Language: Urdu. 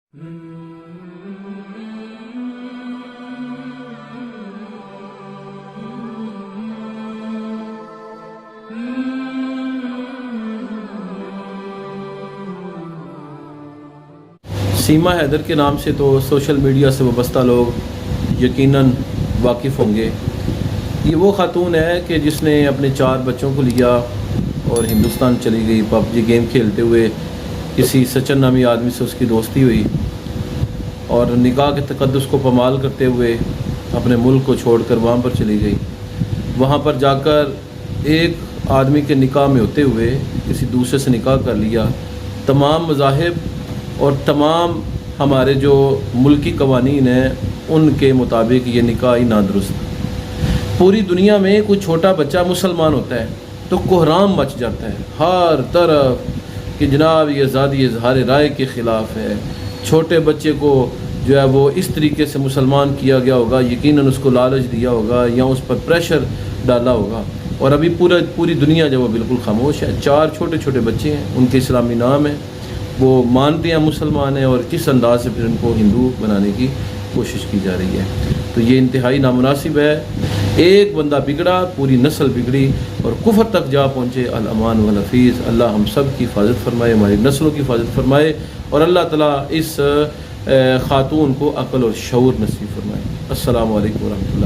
سیما حیدر کے نام سے تو سوشل میڈیا سے وابستہ لوگ یقیناً واقف ہوں گے۔ یہ وہ خاتون ہے کہ جس نے اپنے 4 بچوں کو لیا اور ہندوستان چلی گئی۔ پب جی گیم کھیلتے ہوئے کسی سچن نامی آدمی سے اس کی دوستی ہوئی اور نکاح کے تقدس کو پامال کرتے ہوئے اپنے ملک کو چھوڑ کر وہاں پر چلی گئی۔ وہاں پر جا کر ایک آدمی کے نکاح میں ہوتے ہوئے کسی دوسرے سے نکاح کر لیا۔ تمام مذاہب اور تمام ہمارے جو ملکی قوانین ہیں ان کے مطابق یہ نکاح ہی نادرست۔ پوری دنیا میں کوئی چھوٹا بچہ مسلمان ہوتا ہے تو کوہرام مچ جاتا ہے ہر طرف کہ جناب یہ آزادی اظہار رائے کے خلاف ہے۔ چھوٹے بچے کو جو ہے وہ اس طریقے سے مسلمان کیا گیا ہوگا، یقیناً اس کو لالچ دیا ہوگا یا اس پر پریشر ڈالا ہوگا، اور ابھی پوری دنیا جو وہ بالکل خاموش ہے۔ 4 چھوٹے چھوٹے بچے ہیں، ان کے اسلامی نام ہیں، وہ مانتے ہیں مسلمان ہیں، اور کس انداز سے پھر ان کو ہندو بنانے کی کوشش کی جا رہی ہے۔ تو یہ انتہائی نامناسب ہے۔ ایک بندہ بگڑا، پوری نسل بگڑی اور کفر تک جا پہنچے۔ الامان والحفیظ، اللہ ہم سب کی حفاظت فرمائے، ہماری نسلوں کی حفاظت فرمائے، اور اللہ تعالیٰ اس خاتون کو عقل اور شعور نصیب فرمائے۔ السلام علیکم ورحمۃ اللہ۔